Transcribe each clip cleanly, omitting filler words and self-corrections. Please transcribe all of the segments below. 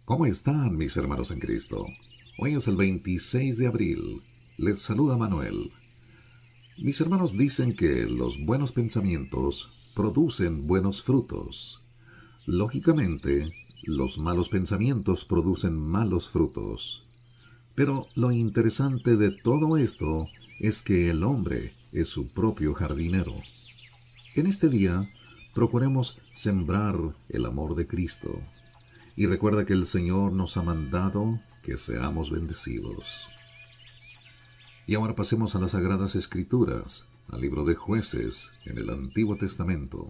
¿Cómo están mis hermanos en Cristo? Hoy es el 26 de abril. Les saluda Manuel. Mis hermanos dicen que los buenos pensamientos producen buenos frutos. Lógicamente, los malos pensamientos producen malos frutos. Pero lo interesante de todo esto es que el hombre es su propio jardinero. En este día, procuremos sembrar el amor de Cristo. Y recuerda que el Señor nos ha mandado que seamos bendecidos. Y ahora pasemos a las Sagradas Escrituras, al libro de Jueces, en el Antiguo Testamento.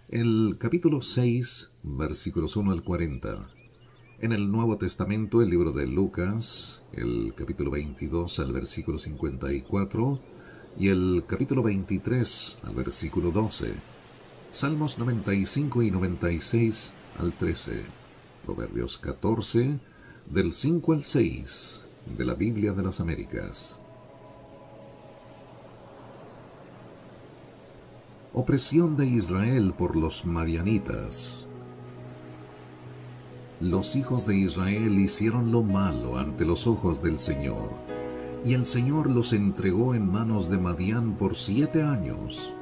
El capítulo 6, versículos 1 al 40. En el Nuevo Testamento, el libro de Lucas, el capítulo 22 al versículo 54, y el capítulo 23 al versículo 12. Salmos 95 y 96 al 13. Proverbios 14, del 5 al 6, de la Biblia de las Américas. Opresión de Israel por los madianitas. Los hijos de Israel hicieron lo malo ante los ojos del Señor, y el Señor los entregó en manos de Madián por 7 años.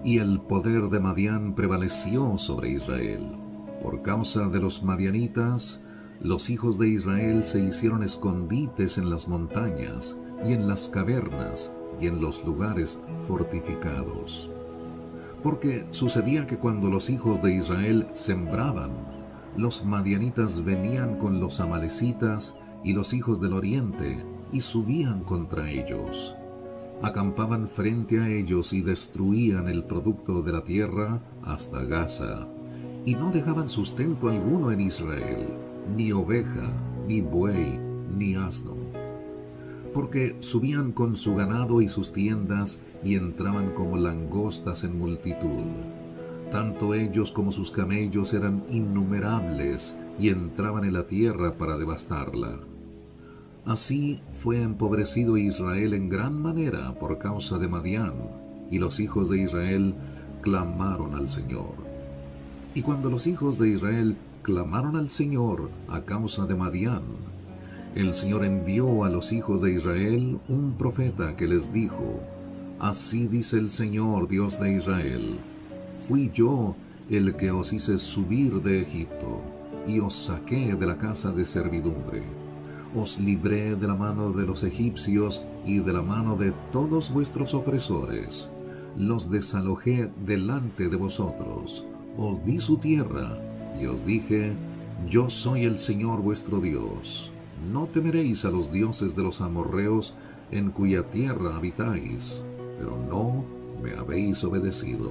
Y el poder de Madián prevaleció sobre Israel. Por causa de los madianitas, los hijos de Israel se hicieron escondites en las montañas, y en las cavernas, y en los lugares fortificados. Porque sucedía que cuando los hijos de Israel sembraban, los madianitas venían con los amalecitas y los hijos del oriente, y subían contra ellos. Acampaban frente a ellos y destruían el producto de la tierra hasta Gaza, y no dejaban sustento alguno en Israel, ni oveja, ni buey, ni asno. Porque subían con su ganado y sus tiendas y entraban como langostas en multitud. Tanto ellos como sus camellos eran innumerables y entraban en la tierra para devastarla. Así fue empobrecido Israel en gran manera por causa de Madián, y los hijos de Israel clamaron al Señor. Y cuando los hijos de Israel clamaron al Señor a causa de Madián, el Señor envió a los hijos de Israel un profeta que les dijo: Así dice el Señor, Dios de Israel: Fui yo el que os hice subir de Egipto, y os saqué de la casa de servidumbre. Os libré de la mano de los egipcios y de la mano de todos vuestros opresores. Los desalojé delante de vosotros. Os di su tierra, y os dije: Yo soy el Señor vuestro Dios. No temeréis a los dioses de los amorreos en cuya tierra habitáis, pero no me habéis obedecido.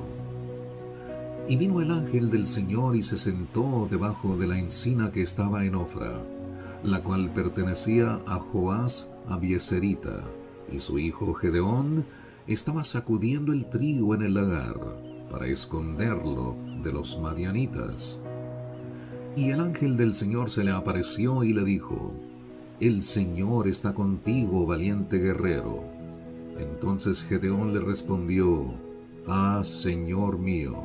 Y vino el ángel del Señor y se sentó debajo de la encina que estaba en Ofra, la cual pertenecía a Joás Abieserita, y su hijo Gedeón estaba sacudiendo el trigo en el lagar para esconderlo de los madianitas. Y el ángel del Señor se le apareció y le dijo: El Señor está contigo, valiente guerrero. Entonces Gedeón le respondió: Señor mío,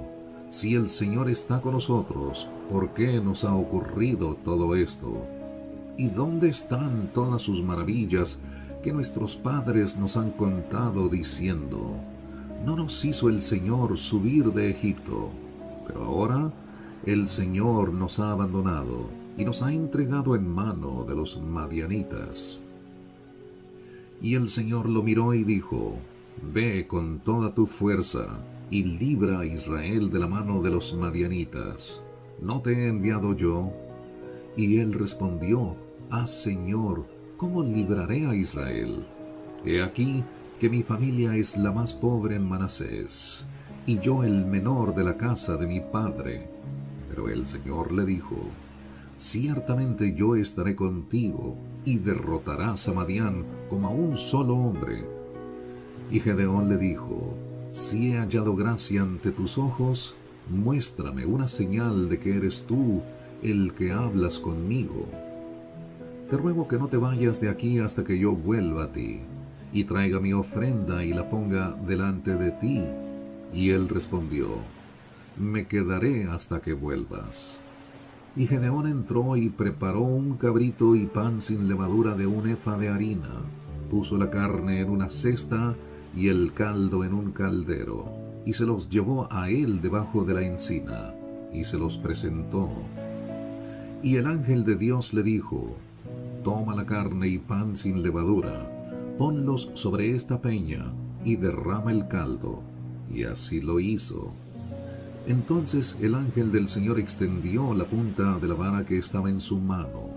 si el Señor está con nosotros, ¿por qué nos ha ocurrido todo esto? ¿Y dónde están todas sus maravillas que nuestros padres nos han contado diciendo: No nos hizo el Señor subir de Egipto? Pero ahora el Señor nos ha abandonado y nos ha entregado en mano de los madianitas. Y el Señor lo miró y dijo: Ve con toda tu fuerza y libra a Israel de la mano de los madianitas. ¿No te he enviado yo? Y él respondió: Señor, ¿cómo libraré a Israel? He aquí que mi familia es la más pobre en Manasés, y yo el menor de la casa de mi padre. Pero el Señor le dijo: Ciertamente yo estaré contigo, y derrotarás a Madián como a un solo hombre. Y Gedeón le dijo: Si he hallado gracia ante tus ojos, muéstrame una señal de que eres tú el que hablas conmigo. Te ruego que no te vayas de aquí hasta que yo vuelva a ti, y traiga mi ofrenda y la ponga delante de ti. Y él respondió: Me quedaré hasta que vuelvas. Y Gedeón entró y preparó un cabrito y pan sin levadura de un efa de harina. Puso la carne en una cesta y el caldo en un caldero, y se los llevó a él debajo de la encina, y se los presentó. Y el ángel de Dios le dijo: Toma la carne y pan sin levadura, ponlos sobre esta peña, y derrama el caldo. Y así lo hizo. Entonces el ángel del Señor extendió la punta de la vara que estaba en su mano,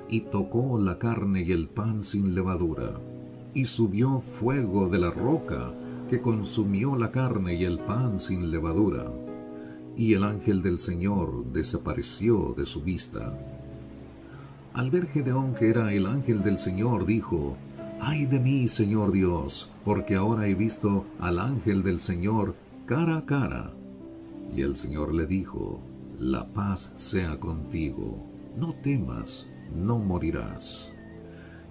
y tocó la carne y el pan sin levadura, y subió fuego de la roca, que consumió la carne y el pan sin levadura. Y el ángel del Señor desapareció de su vista. Al ver Gedeón que era el ángel del Señor, dijo: ¡Ay de mí, Señor Dios! Porque ahora he visto al ángel del Señor cara a cara. Y el Señor le dijo: La paz sea contigo, no temas, no morirás.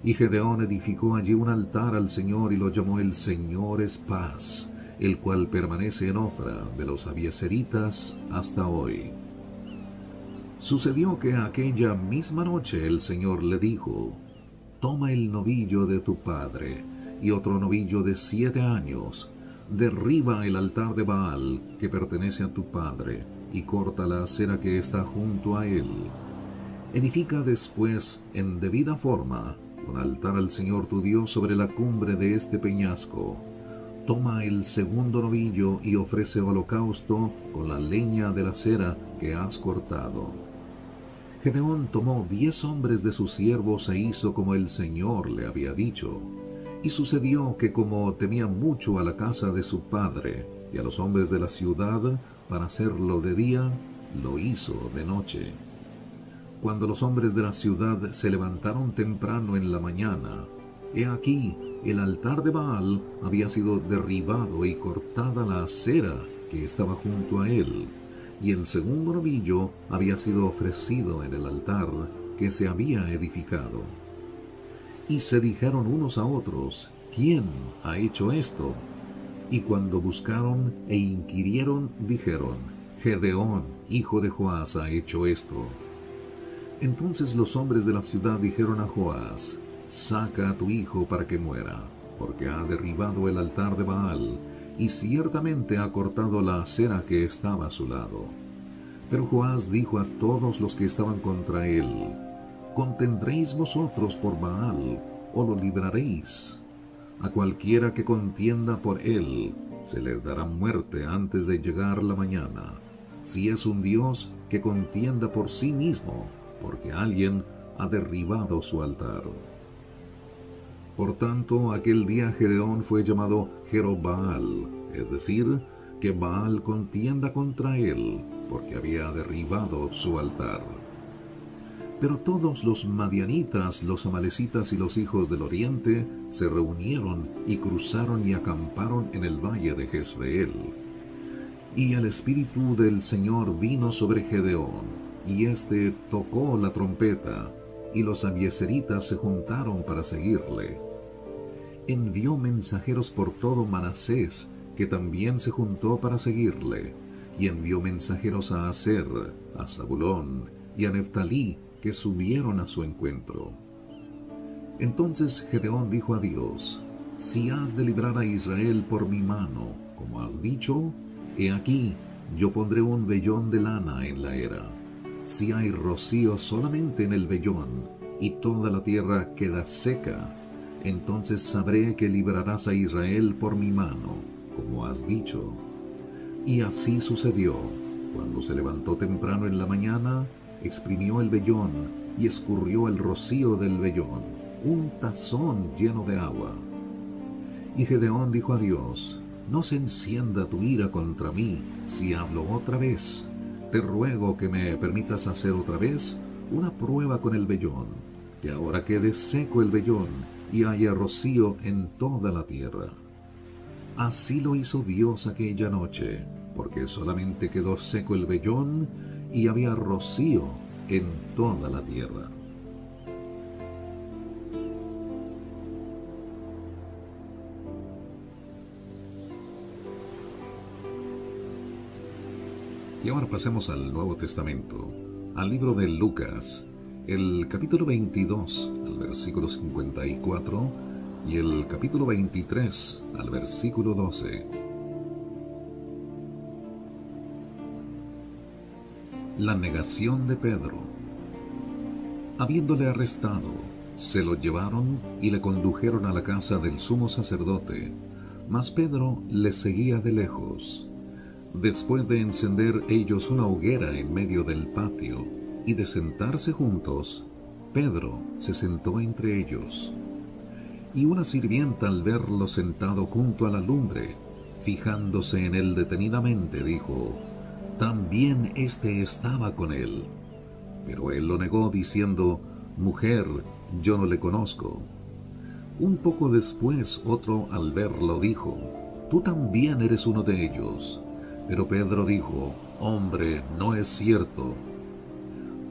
Y Gedeón edificó allí un altar al Señor y lo llamó El Señor es Paz, el cual permanece en Ofra de los abiezeritas hasta hoy. Sucedió que aquella misma noche el Señor le dijo: Toma el novillo de tu padre y otro novillo de 7 años, derriba el altar de Baal que pertenece a tu padre y corta la acera que está junto a él. Edifica después en debida forma un altar al Señor tu Dios sobre la cumbre de este peñasco. Toma el segundo novillo y ofrece holocausto con la leña de la acera que has cortado. Gedeón tomó 10 hombres de sus siervos e hizo como el Señor le había dicho. Y sucedió que como temía mucho a la casa de su padre y a los hombres de la ciudad para hacerlo de día, lo hizo de noche. Cuando los hombres de la ciudad se levantaron temprano en la mañana, he aquí, el altar de Baal había sido derribado y cortada la acera que estaba junto a él, y el segundo novillo había sido ofrecido en el altar que se había edificado. Y se dijeron unos a otros: ¿Quién ha hecho esto? Y cuando buscaron e inquirieron, dijeron: Gedeón, hijo de Joás, ha hecho esto. Entonces los hombres de la ciudad dijeron a Joás: Saca a tu hijo para que muera, porque ha derribado el altar de Baal, y ciertamente ha cortado la acera que estaba a su lado. Pero Joás dijo a todos los que estaban contra él: ¿Contendréis vosotros por Baal, o lo libraréis? A cualquiera que contienda por él, se le dará muerte antes de llegar la mañana. Si es un Dios, que contienda por sí mismo, porque alguien ha derribado su altar. Por tanto, aquel día Gedeón fue llamado Jerobbaal, es decir, que Baal contienda contra él, porque había derribado su altar. Pero todos los madianitas, los amalecitas y los hijos del oriente se reunieron y cruzaron y acamparon en el valle de Jezreel. Y el espíritu del Señor vino sobre Gedeón, y éste tocó la trompeta, y los abiezeritas se juntaron para seguirle. Envió mensajeros por todo Manasés, que también se juntó para seguirle, y envió mensajeros a Aser, a Zabulón y a Neftalí, que subieron a su encuentro. Entonces Gedeón dijo a Dios: Si has de librar a Israel por mi mano, como has dicho, he aquí, yo pondré un vellón de lana en la era. Si hay rocío solamente en el vellón, y toda la tierra queda seca, entonces sabré que librarás a Israel por mi mano, como has dicho. Y así sucedió. Cuando se levantó temprano en la mañana, exprimió el vellón y escurrió el rocío del vellón, un tazón lleno de agua. Y Gedeón dijo a Dios: No se encienda tu ira contra mí si hablo otra vez. Te ruego que me permitas hacer otra vez una prueba con el vellón, que ahora quede seco el vellón y haya rocío en toda la tierra. Así lo hizo Dios aquella noche, porque solamente quedó seco el vellón y había rocío en toda la tierra. Y ahora pasemos al Nuevo Testamento. al libro de Lucas, el capítulo 22, al versículo 54, y el capítulo 23, al versículo 12. La negación de Pedro. Habiéndole arrestado, se lo llevaron y le condujeron a la casa del sumo sacerdote, mas Pedro le seguía de lejos. Después de encender ellos una hoguera en medio del patio y de sentarse juntos, Pedro se sentó entre ellos. Y una sirvienta, al verlo sentado junto a la lumbre, fijándose en él detenidamente, dijo: «También éste estaba con él». Pero él lo negó, diciendo: «Mujer, yo no le conozco». Un poco después otro, al verlo, dijo: «Tú también eres uno de ellos». Pero Pedro dijo: «Hombre, no es cierto».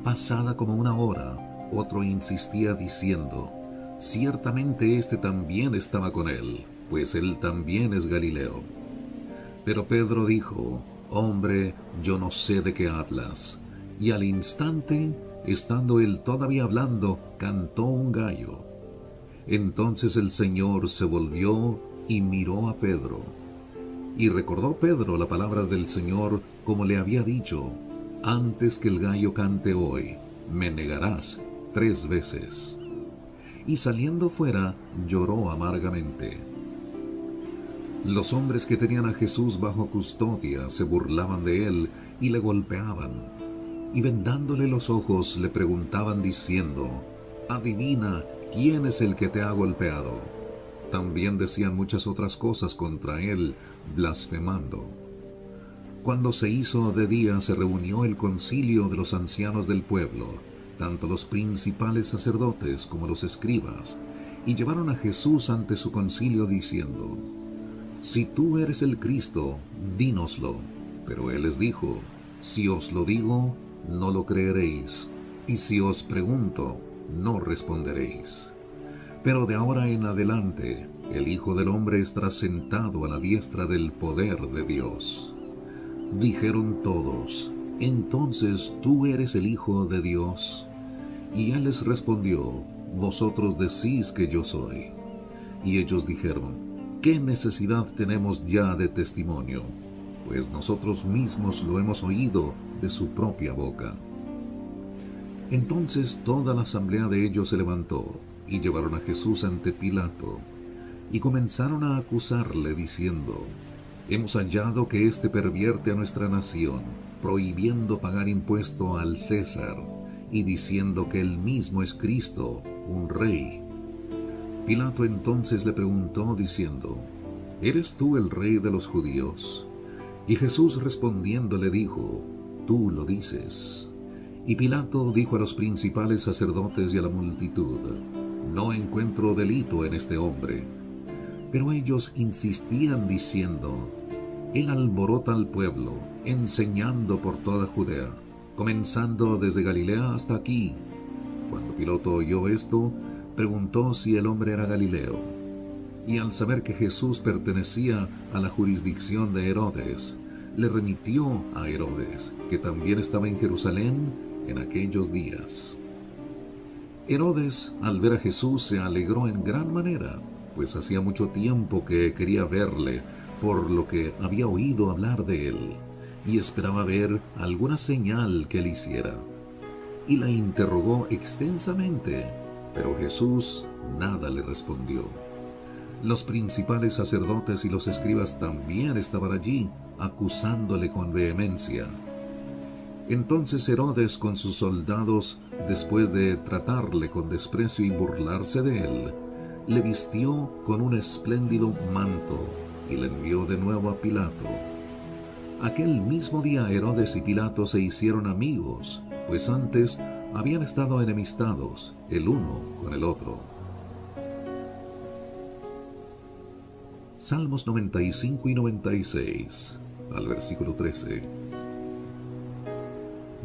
Pasada como una hora, otro insistía diciendo: «Ciertamente éste también estaba con él, pues él también es Galileo». Pero Pedro dijo: «Hombre, yo no sé de qué hablas». Y al instante, estando él todavía hablando, cantó un gallo. Entonces el Señor se volvió y miró a Pedro. Y recordó Pedro la palabra del Señor, como le había dicho: «Antes que el gallo cante hoy, me negarás 3 veces». Y saliendo fuera, lloró amargamente. Los hombres que tenían a Jesús bajo custodia se burlaban de él y le golpeaban. Y vendándole los ojos le preguntaban diciendo: «Adivina, ¿quién es el que te ha golpeado?». También decían muchas otras cosas contra él, blasfemando. Cuando se hizo de día, se reunió el concilio de los ancianos del pueblo, tanto los principales sacerdotes como los escribas, y llevaron a Jesús ante su concilio diciendo: «Si tú eres el Cristo, dínoslo». Pero él les dijo: «Si os lo digo, no lo creeréis, y si os pregunto, no responderéis. Pero de ahora en adelante, el Hijo del Hombre estará sentado a la diestra del poder de Dios». Dijeron todos: «Entonces tú eres el Hijo de Dios». Y él les respondió: «Vosotros decís que yo soy». Y ellos dijeron: «¿Qué necesidad tenemos ya de testimonio? Pues nosotros mismos lo hemos oído de su propia boca». Entonces toda la asamblea de ellos se levantó y llevaron a Jesús ante Pilato, y comenzaron a acusarle diciendo: «Hemos hallado que éste pervierte a nuestra nación, prohibiendo pagar impuesto al César, y diciendo que él mismo es Cristo, un rey». Pilato entonces le preguntó diciendo: «¿Eres tú el rey de los judíos?». Y Jesús respondiendo le dijo: «Tú lo dices». Y Pilato dijo a los principales sacerdotes y a la multitud: «No encuentro delito en este hombre». Pero ellos insistían diciendo: «Él alborota al pueblo, enseñando por toda Judea, comenzando desde Galilea hasta aquí». Cuando Pilato oyó esto, preguntó si el hombre era Galileo. Y al saber que Jesús pertenecía a la jurisdicción de Herodes, le remitió a Herodes, que también estaba en Jerusalén en aquellos días. Herodes, al ver a Jesús, se alegró en gran manera, pues hacía mucho tiempo que quería verle, por lo que había oído hablar de él, y esperaba ver alguna señal que él hiciera. Y la interrogó extensamente, pero Jesús nada le respondió. Los principales sacerdotes y los escribas también estaban allí, acusándole con vehemencia. Entonces Herodes con sus soldados, después de tratarle con desprecio y burlarse de él, le vistió con un espléndido manto y le envió de nuevo a Pilato. Aquel mismo día Herodes y Pilato se hicieron amigos, pues antes habían estado enemistados el uno con el otro. Salmos 95 y 96, al versículo 13.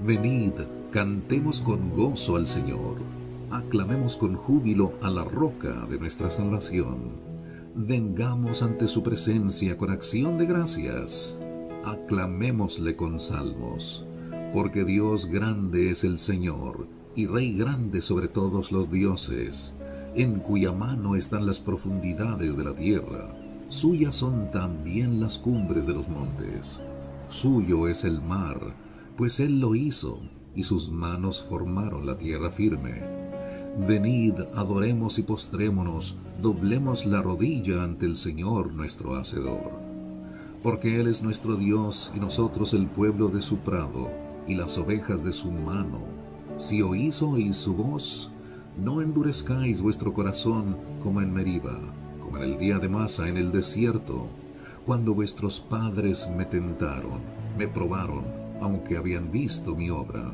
Venid, cantemos con gozo al Señor, aclamemos con júbilo a la roca de nuestra salvación. Vengamos ante su presencia con acción de gracias, aclamémosle con salmos, porque Dios grande es el Señor, y Rey grande sobre todos los dioses, en cuya mano están las profundidades de la tierra, suyas son también las cumbres de los montes. Suyo es el mar, pues Él lo hizo, y sus manos formaron la tierra firme. Venid, adoremos y postrémonos, doblemos la rodilla ante el Señor nuestro Hacedor. Porque Él es nuestro Dios, y nosotros el pueblo de su prado, y las ovejas de su mano. Si oís su voz, no endurezcáis vuestro corazón como en Meriba, como en el día de Masa en el desierto, cuando vuestros padres me tentaron, me probaron, aunque habían visto mi obra.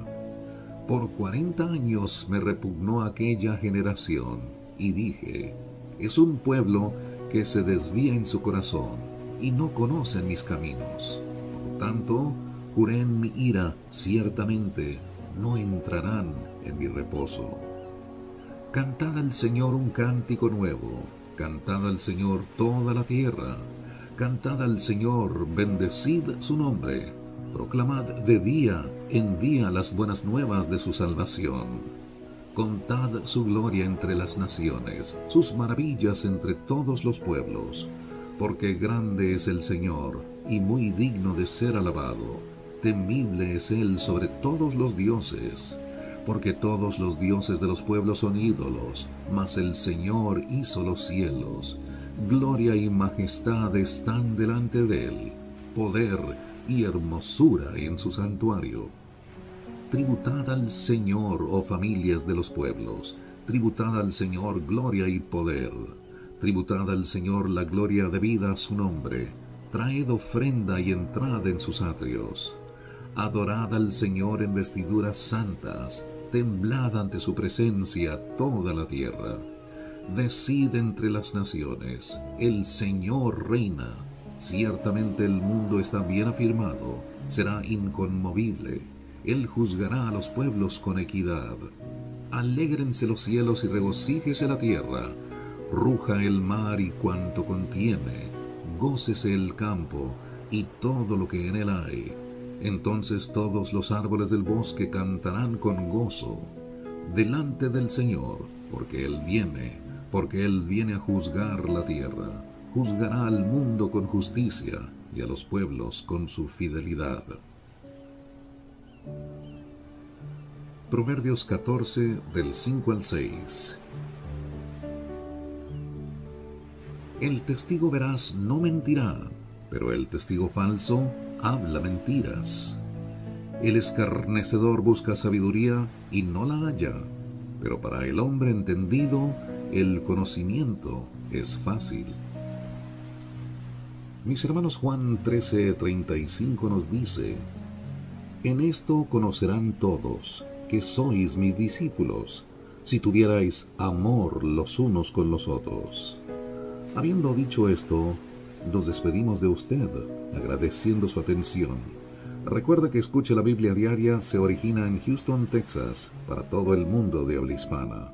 Por 40 años me repugnó aquella generación, y dije, es un pueblo que se desvía en su corazón, y no conocen mis caminos. Por tanto, juré en mi ira, ciertamente, no entrarán en mi reposo. Cantad al Señor un cántico nuevo, cantad al Señor toda la tierra, cantad al Señor, bendecid su nombre, proclamad de día en día las buenas nuevas de su salvación. Contad su gloria entre las naciones, sus maravillas entre todos los pueblos, porque grande es el Señor, y muy digno de ser alabado, temible es Él sobre todos los dioses, porque todos los dioses de los pueblos son ídolos, mas el Señor hizo los cielos. Gloria y majestad están delante de Él, poder y hermosura en su santuario. Tributad al Señor, oh familias de los pueblos, tributad al Señor gloria y poder. Tributad al Señor la gloria debida a su nombre. Traed ofrenda y entrad en sus atrios. Adorad al Señor en vestiduras santas, temblad ante su presencia toda la tierra. Decid entre las naciones, el Señor reina. Ciertamente el mundo está bien afirmado, será inconmovible. Él juzgará a los pueblos con equidad. Alégrense los cielos y regocíjese la tierra. Ruja el mar y cuanto contiene. Gócese el campo y todo lo que en él hay. Entonces todos los árboles del bosque cantarán con gozo delante del Señor, porque Él viene a juzgar la tierra. Juzgará al mundo con justicia y a los pueblos con su fidelidad. Proverbios 14, del 5 al 6. El testigo veraz no mentirá, pero el testigo falso habla mentiras. El escarnecedor busca sabiduría y no la halla, pero para el hombre entendido el conocimiento es fácil. Mis hermanos, Juan 13:35 nos dice: En esto conocerán todos que sois mis discípulos, si tuvierais amor los unos con los otros. Habiendo dicho esto, nos despedimos de usted, agradeciendo su atención. Recuerda que Escucha la Biblia Diaria se origina en Houston, Texas, para todo el mundo de habla hispana.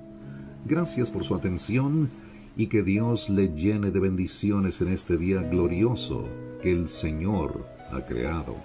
Gracias por su atención y que Dios le llene de bendiciones en este día glorioso que el Señor ha creado.